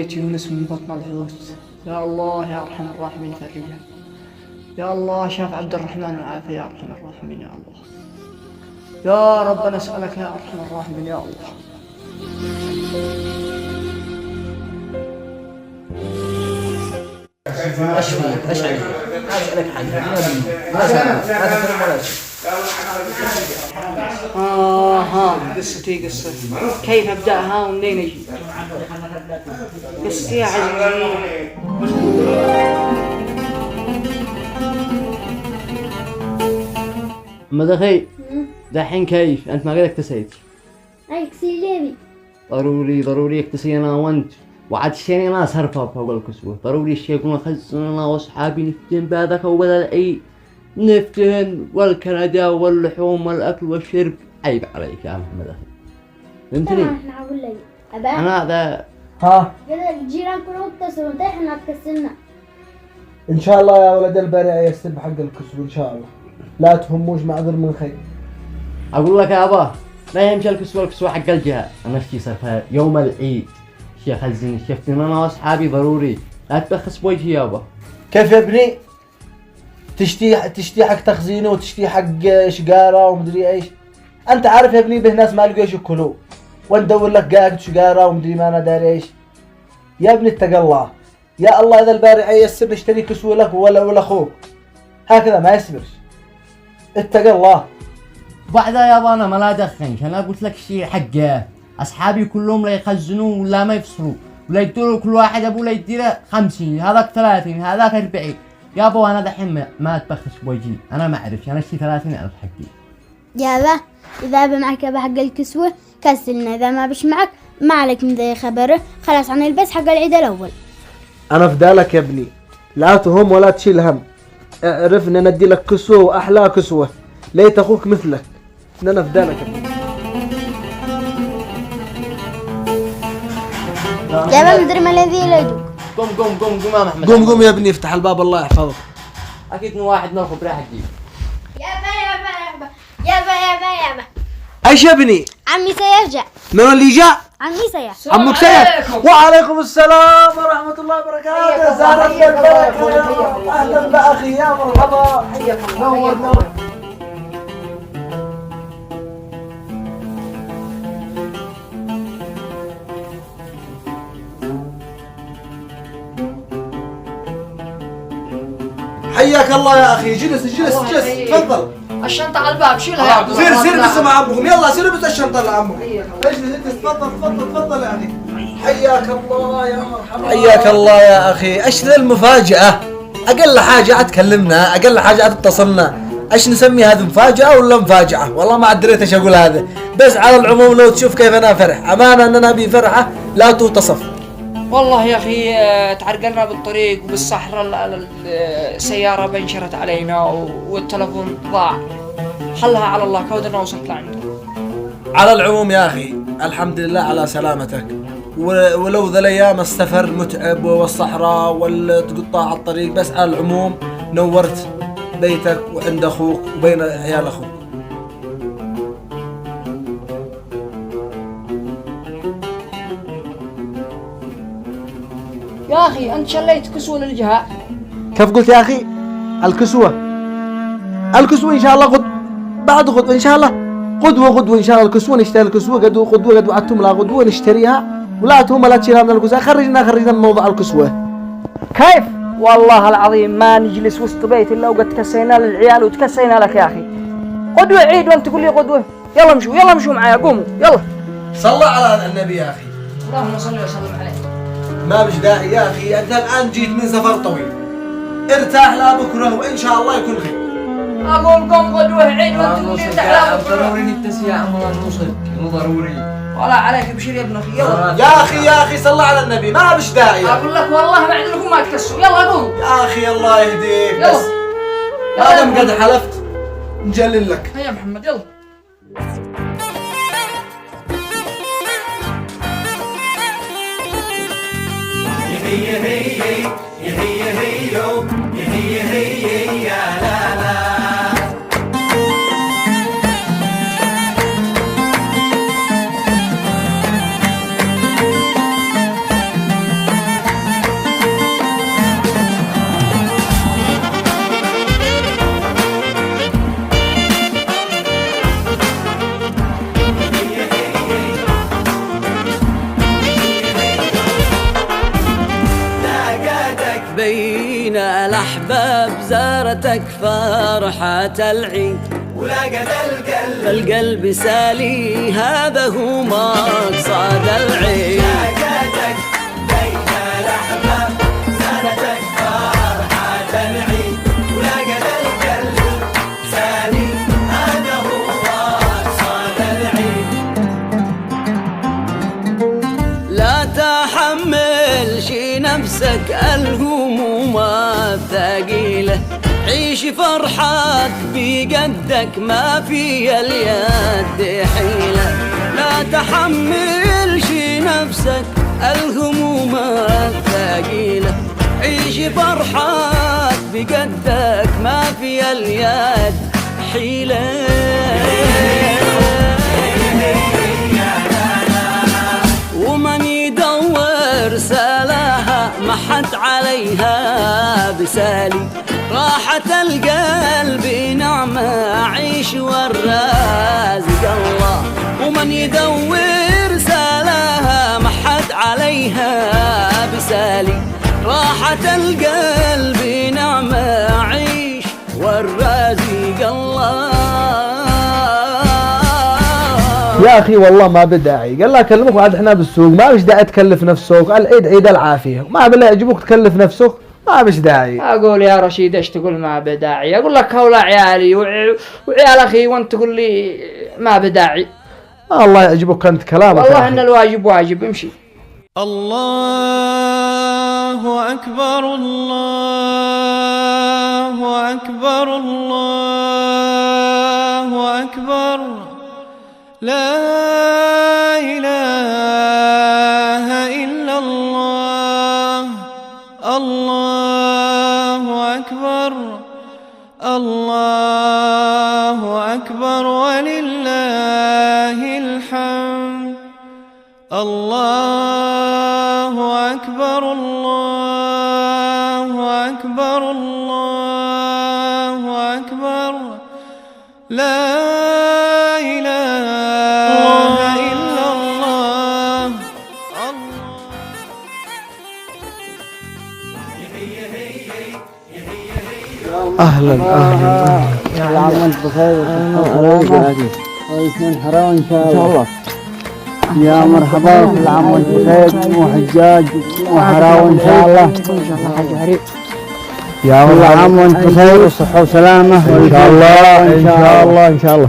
نجيت يونس من بطن الحوت. يا الله يا أرحم الراحمين فرجها. يا الله شاف عبد الرحمن وعافية يا أرحم الراحمين يا الله. يا رب نسألك يا أرحم الراحمين يا الله. أشعري أسألك حاجة ما تفهم ولا شيء. قصتي قصة كيف أبدأها ومنين أجي؟ قصتي يا عزيزي محمد أخي دحين كيف أنت ما قد اكتسيت؟ أي كسي جيبي ضروري اكتسي أنا وأنت وعاد الشيء أنا أسهرفها فوق الكسوة. ضروري الشيء يكون خزن أنا وأصحابي نفتن بهذاك وبدل أي نفتن والكندا واللحوم والأكل والشرب. عيب عليك يا محمد أخي فهمتني؟ احنا أقول لك أبا أنا هذا كذا الجيران كلهم اتصلوا ده احنا تكسلنا. ان شاء الله يا ولد البارع يستلم حق الكسب ان شاء الله. لا تهموش معذر من خير. أقول لك يا أبا لا يمشي الكسوة حق الجهة. أنا اشتي صرفها يوم العيد شيخ الزين شفتني أنا وأصحابي ضروري لا تبخس بوجهي يابا. كيف يا ابني؟ تشتي حق تخزينه وتشتي حق شقارة ومدري ايش. انت عارف يا ابني به ناس ما لقوا ايش ياكلوا وندور لك قاعد شقارة ومدري ما انا داري ايش. يا ابني اتق الله. يا الله اذا البارع يسر نشتري كسوة لك ولا اخوك هكذا ما يسبرش. اتق الله. بعدها يابا أنا ما لا دخنش. أنا قلت لك شيء حقه أصحابي كلهم لا يخزنوا ولا ما يفصلوا ولا يدوروا كل واحد أبو لا يديره 50 هذاك 30 هذاك 40 يابا. وأنا دحين ما أتبخش بوجهي أنا ما أعرفش. أنا اشتي 30,000 حقي يابا إذا معك أبا حق الكسوة كسلنا. إذا ما بش معك ما عليك من ذي خبره. خلاص عن البس حق العيد الأول. انا فدالك يا ابني لا تهم ولا تشيل هم. اعرف ان ندي لك كسوة واحلى كسوة. ليت اخوك مثلك ان انا فدالك يا ابني. يابا مدري ما الذي يلجوك. قم يا محمد. قوم يا ابني افتح الباب الله يحفظك. أكيد من واحد من الخبرة حقي. يابا ايش يا ابني؟ عمي سيرجع. من اللي جاء؟ عمي سيرجع. عمك سيف. وعليكم السلام ورحمة الله وبركاته. زارت البركة. اهلا باخي يا مرحبا. حياك الله. نور. حياك الله يا اخي. جلس تفضل. الشنطة على الباب شيلها يا عبد سير بس مع عمكم. يلا سير بس الشنطة لعمك. اجلس تفضل يا اخي. حياك الله يا مرحبا. حياك الله يا اخي. ايش ذا المفاجأة؟ اقل حاجة تكلمنا اقل حاجة تتصلنا. ايش نسمي هذه مفاجأة ولا مفاجأة؟ والله ما دريت ايش اقول هذا. بس على العموم لو تشوف كيف انا فرح امانة اننا بفرحة لا توتصف. والله يا أخي تعرقلنا بالطريق وبالصحراء السيارة بنشرت علينا والتلفون ضاع. حلها على الله كودنا وصلت لعنده. على العموم يا أخي الحمد لله على سلامتك. ولو ذا الأيام السفر متعب والصحراء والقطاع الطريق بس على العموم نورت بيتك وعند أخوك وبين عيال أخوك. يا أخي أنت شليت كسوة للجهة. كيف قلت يا أخي؟ الكسوة إن شاء الله بعد غدوة إن شاء الله غدوة إن شاء الله. الكسوة نشتري الكسوة قد وعدتم لا غدوة نشتريها ولا تهم لا تشيلها من الكسوة. خرجنا من موضوع الكسوة. كيف؟ والله العظيم ما نجلس وسط بيت إلا وقد تكسينا للعيال وتكسينا لك يا أخي. غدوة عيد وأنت تقول لي غدوة. يلا مشوا معايا قوموا يلا. صلى على النبي يا أخي. اللهم صل وسلم عليه. ما بش داعي يا أخي. أنت الآن جيت من سفر طويل. ارتاح لا بكرة وإن شاء الله يكون خير. أقول قم غدوة عيد وأنت تقول لي ارتاح لا بكرة. ضروري نتسي يا عمر نوصل ضروري. ولا عليك ابشر يا ابن أخي يلا. يا أخي صلى على النبي ما بش داعي. أقول لك والله ما عندكم ما تكسوا. يلا قوم يا أخي الله يهديك. يلا. بس ما دام قد حلفت نجلل لك. هيا محمد يلا. الأحباب زارتك فرحة العيد، ولقد القلب سالي هذا هو مقصد العيد. لقيتك بين الأحباب زارتك فرحة العيد، ولقد القلب سالي هذا هو مقصد العيد. لا تحمل شي نفسك الهموم الثقيلة، عيش فرحك بقدك ما في اليد حيلة. لا تحمل شي نفسك الهموم الثقيلة، عيش فرحك بقدك ما في اليد حيلة. ومن يدور سلاها ما حد عليها بسالي، راحة القلب نعمة عيش والرازق الله. ومن يدور سلاها ما حد عليها بسالي، راحة القلب نعمة عيش والرازق الله. يا اخي والله ما بداعي، قال لا اكلمك وعاد احنا بالسوق، ما بش داعي تكلف نفسك، العيد عيد العافيه، ما بالله يعجبك تكلف نفسك، ما بش داعي. اقول يا رشيد ايش تقول ما بداعي؟ اقول لك هؤلاء عيالي وعيال اخي وانت تقول لي ما بداعي. الله يعجبك انت كلامك. والله ان الواجب واجب، امشي. الله أكبر الله أكبر الله أكبر، لا إله إلا الله. الله أكبر الله أكبر ولله الحمد. الله أكبر الله أكبر الله أكبر، لا إله إلا الله. اهلا اهلا. كل عام وانت بخير وسلامة ويكون حرام ان شاء الله. يا مرحبا، كل عام وانت بخير وحجاج وحراوة ان شاء الله. يا كل عام وانت بخير وصحة وسلامة ان شاء الله ان شاء الله ان شاء الله.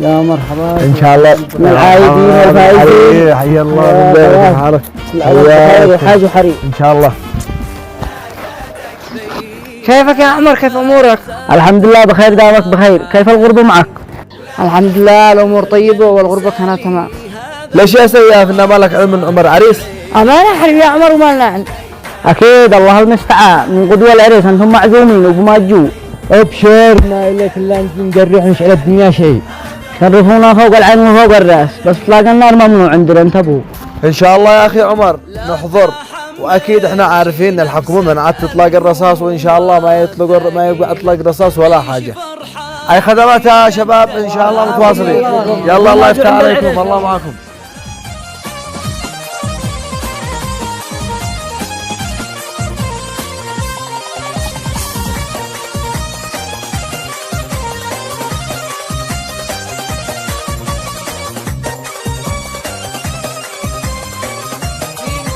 يا مرحبا ان شاء الله العايدين والفايزين. حيا الله من حالك. بخير وحاج وحريق ان شاء الله. كيفك يا عمر؟ كيف امورك؟ الحمد لله بخير، دامك بخير. كيف الغربة معك؟ الحمد لله الامور طيبه والغربه كانت تمام. ليش يا سياف ان مالك علم من عمر عريس؟ امانه حبيبي يا عمر وما لنا عند. اكيد الله المستعان، من قدوة العريس انتم معزومين وبما تجوا. ابشر ما الك الا انت نقرحش على الدنيا شيء. شرفونا فوق العين وفوق الراس، بس اطلاق النار ممنوع عندنا انتبهوا. ان شاء الله يا اخي عمر نحضر، واكيد احنا عارفين الحكومه منعت اطلاق الرصاص، وان شاء الله ما يبقى اطلاق رصاص ولا حاجه. اي خدماتها يا شباب ان شاء الله متواصلين. يلا الله يفتح عليكم، الله معكم.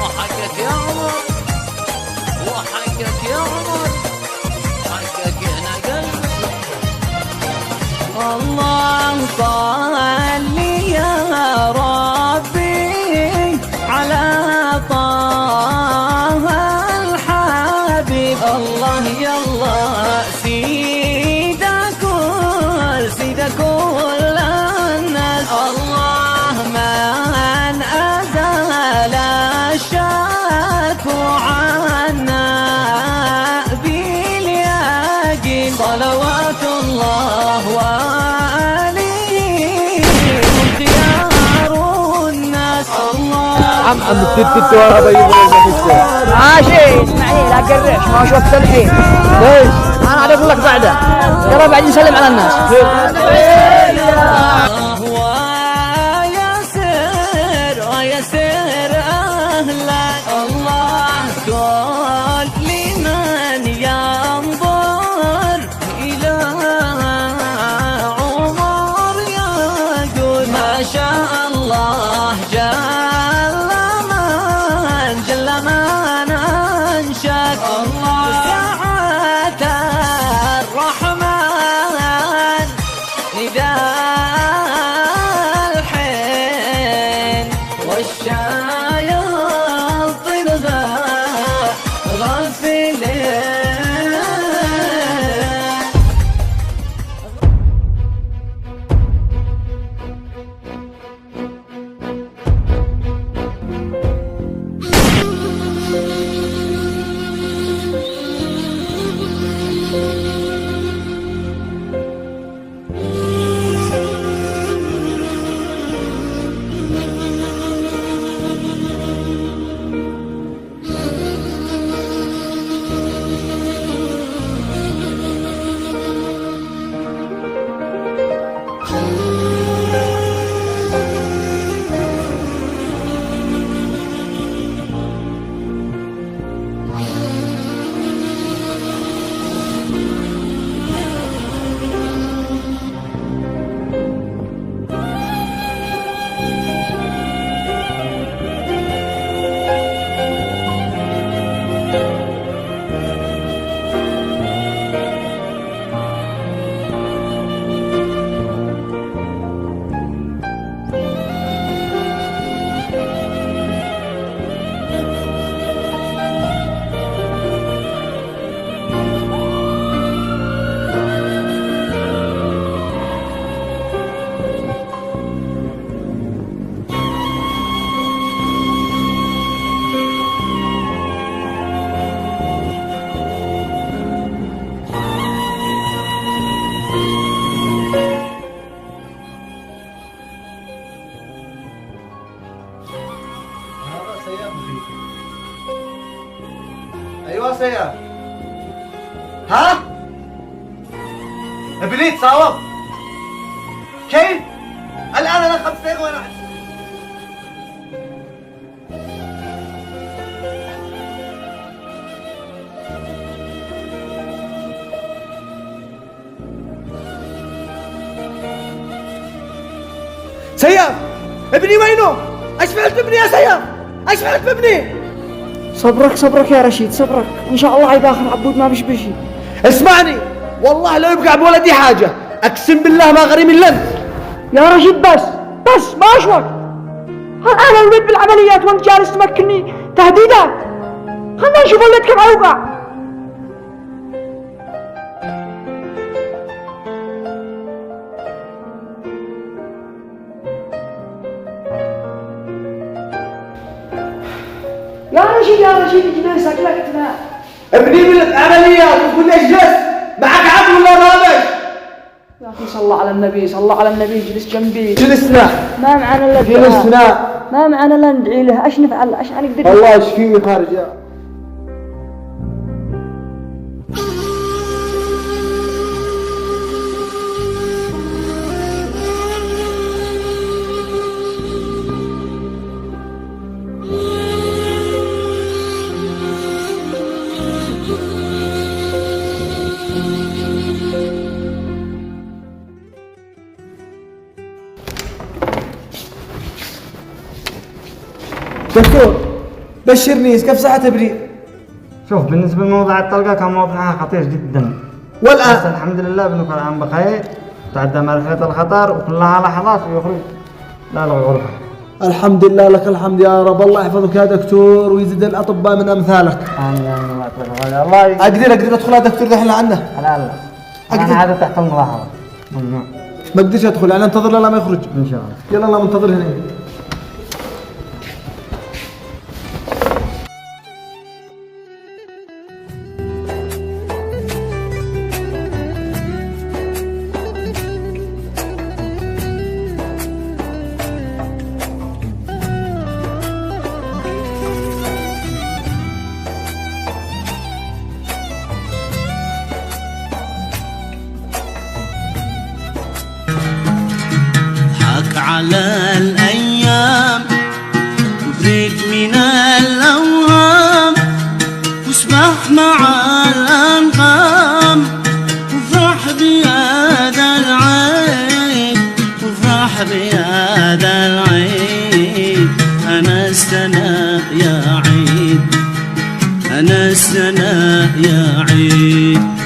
وحقك يا عمر، وحقك يا عمر، حقك هنا قلبي. الله صلي يا ربي على طه الحبيب. الله يلا سيد كل الناس. الله من أزال الشك عنا باليقين. صلوات الله وآله خيار الناس. الله عم تتت وانا بجيب ماشي اسمعني لا تقرعش، ما هوش وقت الحين. ليش؟ انا عاد اقول لك بعده. يلا بعدين نسلم على الناس. ويسر أهلك. الله كل من ما ننشك ساعة الرحمن إذا الحين والشايل طلبة غافلين. ايوه سياف. ها؟ ابليت صاوب. كيف؟ الان انا 5 دقائق وانا سياف ابني وينه؟ ايش فعلت بابني يا سياف؟ ايش فعلت بابني؟ صبرك يا رشيد صبرك، ان شاء الله هيبقى اخر عبود ما بشي. اسمعني والله لا يبقى بولدي حاجه، اقسم بالله ما غريم الا انت. يا رشيد بس ما اشوك. انا الولد بالعمليات وانت جالس تمكنني تهديدات. خلنا نشوف ولدك كيف هيوقع. يا رشيد اجلس اكلكتنا. ابني بالعمليات وتقول لي اجلس، معك عبد ولا رابش؟ يا اخي صلى على النبي اجلس جنبي. جلسنا ما معنا الا جلسنا ما معنا الا ندعي له. ايش نفعل؟ ايش نقدر؟ الله يشفيه خارج يا دكتور. بشرني كيف صحة ابني؟ شوف بالنسبة لموضوع الطلقة كان موضوعها خطير جدا، والآن بس الحمد لله ابنك الآن بخير، تعدى مرحلة الخطر وكلها لحظات ويخرج لا الغرفة. الحمد لله لك الحمد يا رب. الله يحفظك يا دكتور ويزيد الأطباء من أمثالك. آمين الله أقدر أدخل يا دكتور دحين لعنه؟ لا أنا هذا تحت الملاحظة ممنوع. ما أقدرش أدخل، أنا أنتظر لما يخرج إن شاء الله. يلا أنا منتظر هنا. على الأيام وبريد من الأوهام واسبح مع الأنغام وافرح بهذا العيد وافرح بهذا العيد أنا استنى يا عيد سنة سنة يا عيد